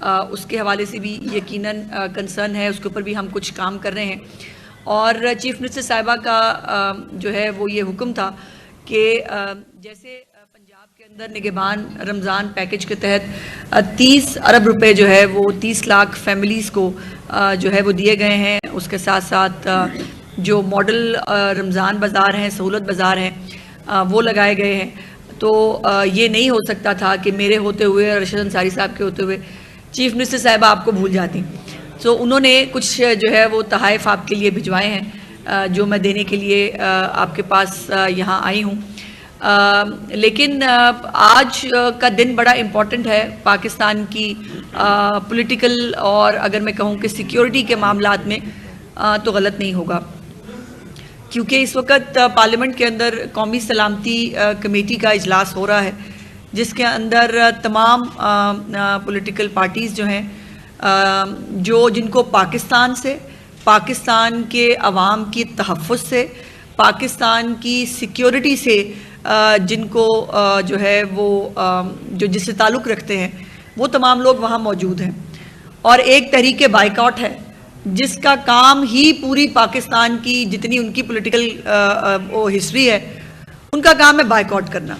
उसके हवाले से भी यकीनन कंसर्न है, उसके ऊपर भी हम कुछ काम कर रहे हैं। और चीफ मिनिस्टर साहिबा का जो है वो ये हुक्म था कि जैसे पंजाब के अंदर निगहबान रमज़ान पैकेज के तहत 30 अरब रुपए जो है वो 30 लाख फैमिलीज़ को जो है वो दिए गए हैं। उसके साथ साथ जो मॉडल रमज़ान बाज़ार हैं, सहूलत बाज़ार हैं, वो लगाए गए हैं। तो ये नहीं हो सकता था कि मेरे होते हुए, रशीद अंसारी साहब के होते हुए चीफ मिनिस्टर साहिबा आपको भूल जाती। तो उन्होंने कुछ जो है वो तहाइफ आपके लिए भिजवाए हैं, जो मैं देने के लिए आपके पास यहाँ आई हूँ। लेकिन आज का दिन बड़ा इम्पॉर्टेंट है पाकिस्तान की पॉलिटिकल और अगर मैं कहूँ कि सिक्योरिटी के मामलात में, तो गलत नहीं होगा, क्योंकि इस वक्त पार्लियामेंट के अंदर कौमी सलामती कमेटी का इजलास हो रहा है, जिसके अंदर तमाम पॉलिटिकल पार्टीज़ जो हैं, जिनको पाकिस्तान से, पाकिस्तान के अवाम की तहफ़्फ़ुज़ से, पाकिस्तान की सिक्योरिटी से जिनको जो है वो जो जिससे ताल्लुक़ रखते हैं, वो तमाम लोग वहाँ मौजूद हैं। और एक तहरीक बाइकआउट है जिसका काम ही पूरी पाकिस्तान की जितनी उनकी पॉलिटिकल हिस्ट्री है, उनका काम है बाइकआउट करना।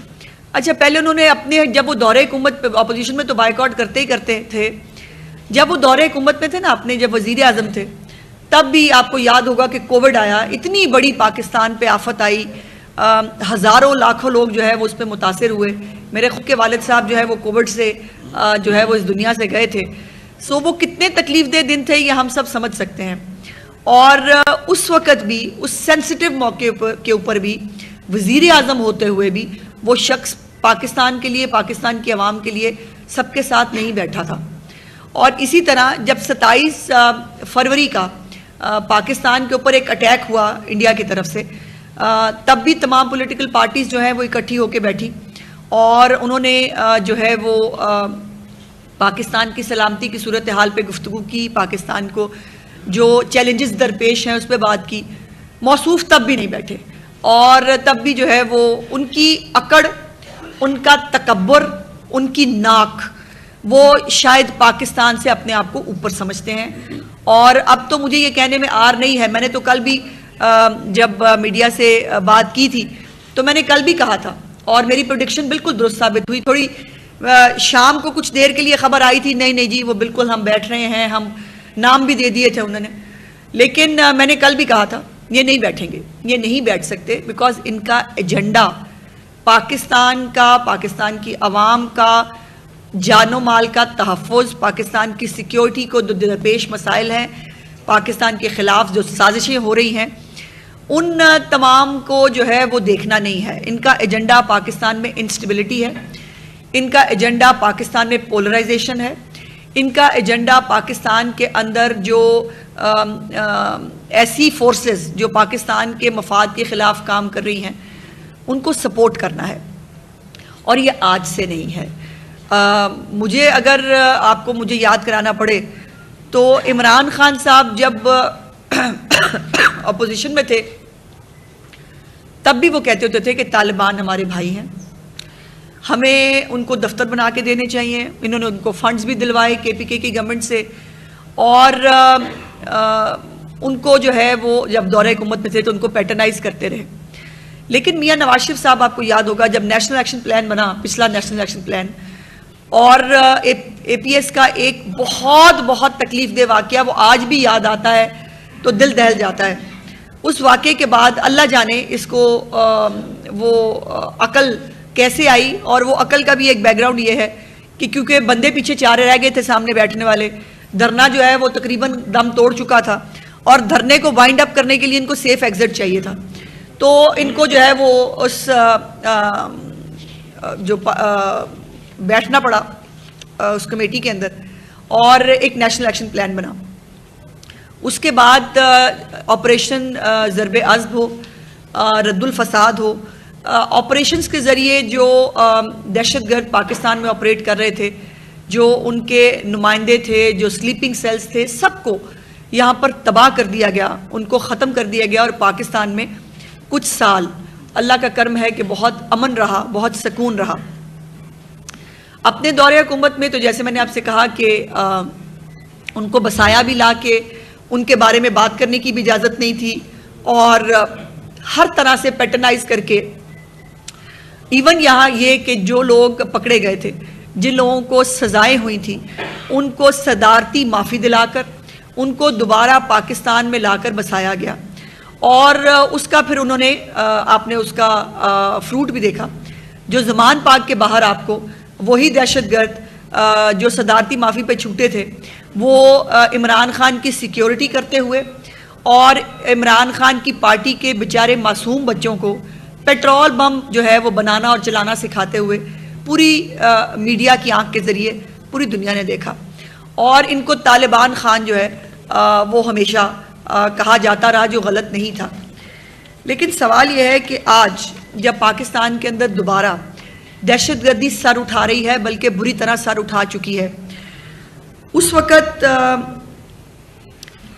अच्छा, पहले उन्होंने अपने, जब वो दौरे हुकूमत अपोजिशन में तो बाइकआउट करते ही करते थे, जब वो दौरे हुकूमत में थे ना, अपने जब वजीर आज़म थे, तब भी आपको याद होगा कि कोविड आया, इतनी बड़ी पाकिस्तान पे आफत आई, हज़ारों लाखों लोग जो है वो उस पर मुतासिर हुए। मेरे खुद के वालिद साहब जो है वो कोविड से जो है वो इस दुनिया से गए थे। सो वो कितने तकलीफ दे दिन थे ये हम सब समझ सकते हैं। और उस वक़्त भी, उस सेंसिटिव मौके के ऊपर भी, वज़ीर आज़म होते हुए भी वो शख्स पाकिस्तान के लिए, पाकिस्तान की आवाम के लिए सबके साथ नहीं बैठा था। और इसी तरह जब 27 फरवरी का पाकिस्तान के ऊपर एक अटैक हुआ इंडिया की तरफ से, तब भी तमाम पॉलिटिकल पार्टीज़ जो हैं वो इकट्ठी होकर बैठी और उन्होंने जो है वो पाकिस्तान की सलामती की सूरत हाल पे गुफ्तगू की, पाकिस्तान को जो चैलेंजेस दरपेश हैं उस पर बात की। मौसूफ तब भी नहीं बैठे और तब भी जो है वो उनकी अकड़, उनका तकब्बुर, उनकी नाक, वो शायद पाकिस्तान से अपने आप को ऊपर समझते हैं। और अब तो मुझे ये कहने में आर नहीं है, मैंने तो कल भी जब मीडिया से बात की थी तो मैंने कल भी कहा था और मेरी प्रेडिक्शन बिल्कुल दुरुस्त साबित हुई। थोड़ी शाम को कुछ देर के लिए खबर आई थी, नहीं नहीं जी वो बिल्कुल हम बैठ रहे हैं, हम नाम भी दे दिए थे उन्होंने, लेकिन मैंने कल भी कहा था ये नहीं बैठेंगे, ये नहीं बैठ सकते, बिकॉज इनका एजेंडा पाकिस्तान का, पाकिस्तान की आवाम का जानो माल का तहफ़्फ़ुज़, पाकिस्तान की सिक्योरिटी को जो दरपेश मसाइल हैं, पाकिस्तान के ख़िलाफ़ जो साजिशें हो रही हैं, उन तमाम को जो है वो देखना नहीं है। इनका एजेंडा पाकिस्तान में इंस्टेबिलिटी है, इनका एजेंडा पाकिस्तान में पोलराइजेशन है, इनका एजेंडा पाकिस्तान के अंदर जो ऐसी फोर्सेस जो पाकिस्तान के मफाद के ख़िलाफ़ काम कर रही हैं उनको सपोर्ट करना है। और ये आज से नहीं है। मुझे अगर आपको मुझे याद कराना पड़े तो इमरान खान साहब जब अपोजिशन में थे तब भी वो कहते होते थे कि तालिबान हमारे भाई हैं, हमें उनको दफ्तर बना के देने चाहिए। इन्होंने उनको फंड्स भी दिलवाए केपीके की गवर्नमेंट से और उनको जो है वो जब दौरे हुकूमत में थे तो उनको पैटर्नाइज करते रहे। लेकिन मियां नवाज शरीफ साहब, आपको याद होगा जब नेशनल एक्शन प्लान बना, पिछला नेशनल एक्शन प्लान, और एपीएस का एक बहुत बहुत तकलीफ दे वाक़या वो आज भी याद आता है तो दिल दहल जाता है। उस वाक़े के बाद अल्लाह जाने इसको वो अकल कैसे आई, और वो अकल का भी एक बैकग्राउंड ये है कि क्योंकि बंदे पीछे चारे रह गए थे सामने बैठने वाले, धरना जो है वो तकरीबन दम तोड़ चुका था और धरने को वाइंड अप करने के लिए इनको सेफ एग्जिट चाहिए था। तो इनको जो है वो उस बैठना पड़ा उस कमेटी के अंदर और एक नेशनल एक्शन प्लान बना। उसके बाद ऑपरेशन ज़रबे अज़्ब हो, रद्दुल फसाद हो, ऑपरेशंस के ज़रिए जो दहशतगर्द पाकिस्तान में ऑपरेट कर रहे थे, जो उनके नुमाइंदे थे, जो स्लीपिंग सेल्स थे, सबको यहाँ पर तबाह कर दिया गया, उनको ख़त्म कर दिया गया। और पाकिस्तान में कुछ साल अल्लाह का कर्म है कि बहुत अमन रहा, बहुत सुकून रहा। अपने दौरे हुकूमत में तो जैसे मैंने आपसे कहा कि उनको बसाया भी ला के उनके बारे में बात करने की भी इजाज़त नहीं थी, और हर तरह से पैटर्नाइज करके, इवन यहाँ ये कि जो लोग पकड़े गए थे, जिन लोगों को सज़ाएं हुई थी, उनको सदारती माफ़ी दिलाकर उनको दोबारा पाकिस्तान में लाकर बसाया गया। और उसका फिर उन्होंने आपने उसका फ्रूट भी देखा। जो ज़मान पाक के बाहर आपको वही दहशतगर्द जो सदारती माफ़ी पे छूटे थे, वो इमरान खान की सिक्योरिटी करते हुए और इमरान खान की पार्टी के बेचारे मासूम बच्चों को पेट्रोल बम जो है वो बनाना और चलाना सिखाते हुए पूरी मीडिया की आंख के ज़रिए पूरी दुनिया ने देखा। और इनको तालिबान खान जो है वो हमेशा कहा जाता रहा, जो गलत नहीं था। लेकिन सवाल यह है कि आज जब पाकिस्तान के अंदर दोबारा दहशतगर्दी सर उठा रही है, बल्कि बुरी तरह सर उठा चुकी है, उस वक़्त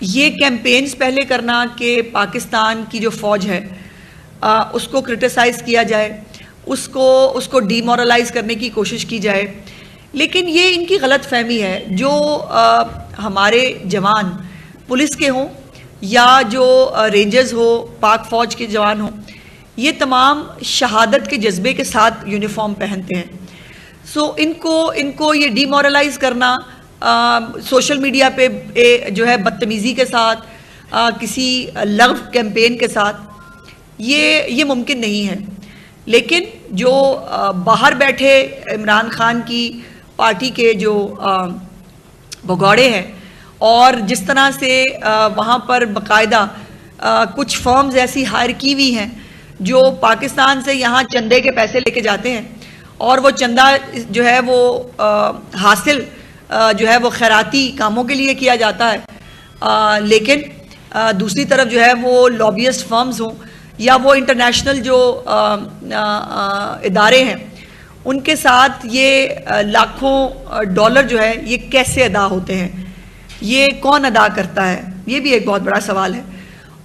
ये कैंपेन्स पहले करना कि पाकिस्तान की जो फ़ौज है उसको क्रिटिसाइज़ किया जाए, उसको डीमोरलाइज करने की कोशिश की जाए। लेकिन ये इनकी गलत फहमी है। जो हमारे जवान पुलिस के हों या जो रेंजर्स हो, पाक फ़ौज के जवान हों, ये तमाम शहादत के जज्बे के साथ यूनिफॉर्म पहनते हैं। सो इनको ये डीमोरलाइज करना सोशल मीडिया पे जो है बदतमीज़ी के साथ, किसी लग्व कैंपेन के साथ, ये मुमकिन नहीं है। लेकिन जो बाहर बैठे इमरान खान की पार्टी के जो भगौड़े हैं, और जिस तरह से वहाँ पर बाकायदा कुछ फर्म्स ऐसी हायर की हुई हैं जो पाकिस्तान से यहाँ चंदे के पैसे लेके जाते हैं, और वो चंदा जो है वो हासिल जो है वो खैराती कामों के लिए किया जाता है। लेकिन दूसरी तरफ जो है वो लॉबियस्ट फर्म्स हों या वो इंटरनेशनल जो इदारे हैं, उनके साथ ये लाखों डॉलर जो है ये कैसे अदा होते हैं, ये कौन अदा करता है, ये भी एक बहुत बड़ा सवाल है।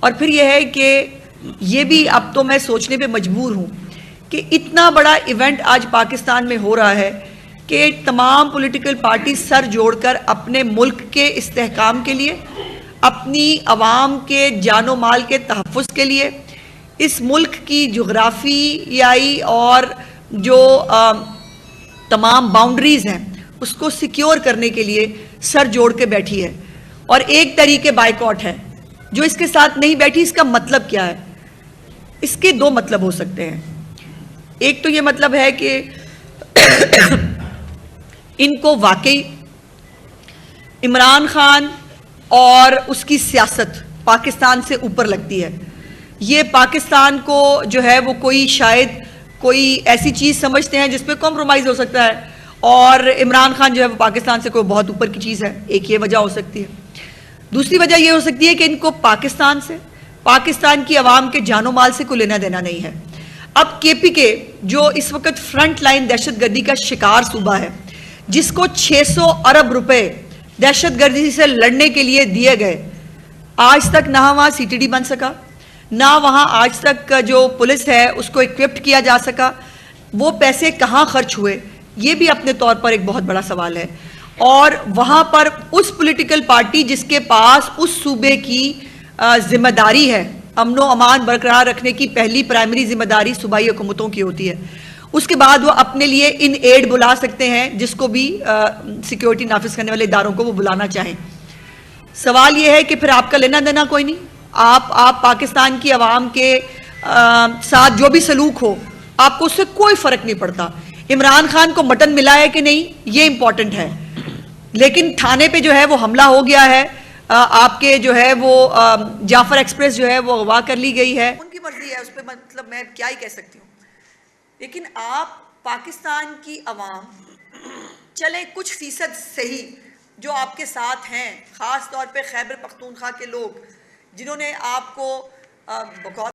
और फिर यह है कि ये भी अब तो मैं सोचने पे मजबूर हूँ कि इतना बड़ा इवेंट आज पाकिस्तान में हो रहा है कि तमाम पॉलिटिकल पार्टी सर जोड़कर अपने मुल्क के इस्तेहकाम के लिए, अपनी आवाम के जानो माल के तहफ़्फ़ुज़ के लिए, इस मुल्क की जोग्राफियाई और जो तमाम बाउंड्रीज़ हैं उसको सिक्योर करने के लिए सर जोड़ के बैठी है। और एक तरीके बाइकॉट है जो इसके साथ नहीं बैठी। इसका मतलब क्या है? इसके दो मतलब हो सकते हैं। एक तो ये मतलब है कि इनको वाकई इमरान खान और उसकी सियासत पाकिस्तान से ऊपर लगती है। ये पाकिस्तान को जो है वो शायद कोई ऐसी चीज़ समझते हैं जिस पे कॉम्प्रोमाइज़ हो सकता है, और इमरान खान जो है वो पाकिस्तान से कोई बहुत ऊपर की चीज़ है। एक ये वजह हो सकती है। दूसरी वजह ये हो सकती है कि इनको पाकिस्तान से, पाकिस्तान की आवाम के जानो माल से कोई लेना देना नहीं है। अब KPK जो इस वक्त फ्रंट लाइन दहशतगर्दी का शिकार सूबा है, जिसको 600 अरब रुपए दहशतगर्दी से लड़ने के लिए दिए गए, आज तक ना वहाँ CTD बन सका, ना वहाँ आज तक जो पुलिस है उसको इक्विप्ड किया जा सका। वो पैसे कहाँ खर्च हुए, ये भी अपने तौर पर एक बहुत बड़ा सवाल है। और वहाँ पर उस पॉलिटिकल पार्टी जिसके पास उस सूबे की जिम्मेदारी है, अमनो अमान बरकरार रखने की पहली प्राइमरी जिम्मेदारी सूबाई हुकूमतों की होती है, उसके बाद वो अपने लिए इन एड बुला सकते हैं जिसको भी सिक्योरिटी नाफिज करने वाले इदारों को वो बुलाना चाहें। सवाल ये है कि फिर आपका लेना देना कोई नहीं। आप पाकिस्तान की आवाम के साथ जो भी सलूक हो, आपको उससे कोई फर्क नहीं पड़ता। इमरान खान को मटन मिला है कि नहीं, ये इंपॉर्टेंट है। लेकिन थाने पे जो है वो हमला हो गया है, आपके जो है वो जाफर एक्सप्रेस जो है वो अगवा कर ली गई है, उनकी मर्जी है, उस पर मतलब मैं क्या ही कह सकती हूँ। लेकिन आप पाकिस्तान की आवाम चले कुछ फीसद सही जो आपके साथ हैं, ख़ास तौर पे खैबर पख्तूनख्वा के लोग जिन्होंने आपको